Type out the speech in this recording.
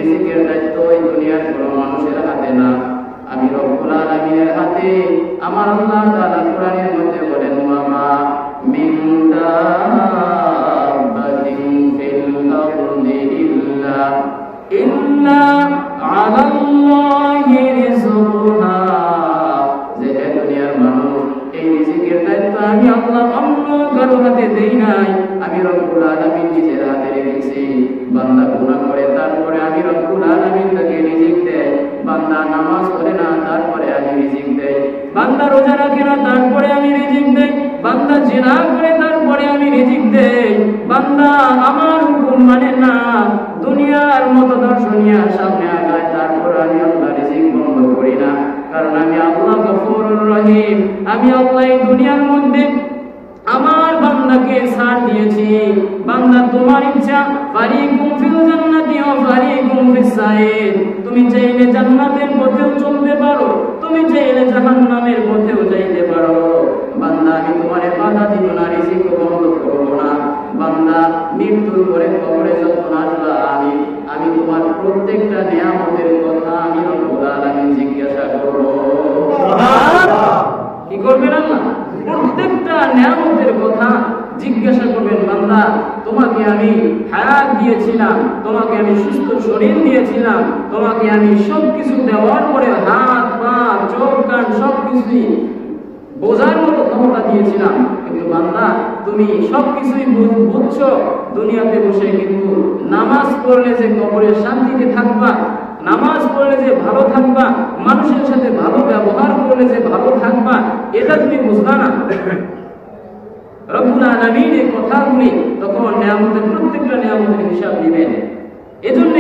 রিজিকের দায়িত্ব এই দুনিয়ার কোনো মানুষের হাতে না, আমি রব্বুল আলামিনের হাতে। আমার আল্লাহ তাআলা কোরআনের মধ্যে বলেন, ওয়ামা মিন দাব্বাতিন ফিল আরদি ইল্লা আলাল্লাহি রিজকুহা। যে দুনিয়ার মানুষ, এই রিজিকের দায়িত্ব আমি আল্লাহ অন্য কারো হাতে দেই নাই, আমি রব্বুল আলামিন নিজের হাতে রেখেছি। বান্দা গুনাহ করে তারপরে আমি রব্বুল আলামিন তাকে রিজিক দেয়। বান্দা নামাজ পড়ে না তারপরে আমি রিজিক দেই। বান্দা রোজা রাখে না তারপরে আমি রিজিক দেই। বান্দা জিনা করে তারপরে আমি রিজিক দেই। বান্দা আমার হুকুম মানে না, দুনিয়ার মতো দর্শনিয়ার সামনে আগায়, তারপর আমি আল্লাহ রিজিক বন্ধ করি না। কারণ আমি আল্লাহ গফুরুর রহিম। আমি আল্লাহ এই দুনিয়ার মধ্যে আমার বান্দাকে ছাড় দিয়েছি। বান্দা তোমার ইচ্ছা, ফারিকুম ফিল জান্নাতি ওয়া ফারিকুম ফিস সাইর। তুমি চাইলে জান্নাতের পথেও চলতে পারো, তুমি চাইলে জাহান্নামের পথেও যাইতে পারো। বান্দা আমি তোমারে বাধা দিব না, রিজিক বন্ধ করব না। বান্দা মৃত্যুর পরে কবরে যখন আসবা, আমি তোমার প্রত্যেকটা নিয়ামতের কথা আমি রব্বুল আলামিন জিজ্ঞাসা করব। সুবহানাল্লাহ। কি করবেন আল্লাহ? প্রত্যেকটা নিয়ামতের কথা জিজ্ঞাসা করবেন। বান্দা তোমাকে আমি হায়াত দিয়েছিলাম, তোমাকে আমি সুস্থ শরীর দিয়েছিলাম, তোমাকে আমি সবকিছু দেওয়ার পরে হাত পা চোখ কান সবকিছুই বোঝার মতো ক্ষমতা দিয়েছিলাম, কিন্তু বান্দা তুমি সবকিছুই বুঝছো দুনিয়াতে বসে, কিন্তু নামাজ পড়লে যে কবরের শান্তিতে থাকবা, নামাজ পড়লে যে ভালো থাকবা, মানুষের সাথে ভালো ব্যবহার করলে যে ভালো থাকবা, এটা তুমি বুঝবা না। রব্বুল আলামিন এই কথাগুলি তখন নিয়ামতের প্রত্যেকটা নিয়ামতের হিসাব দিবেন। এজন্য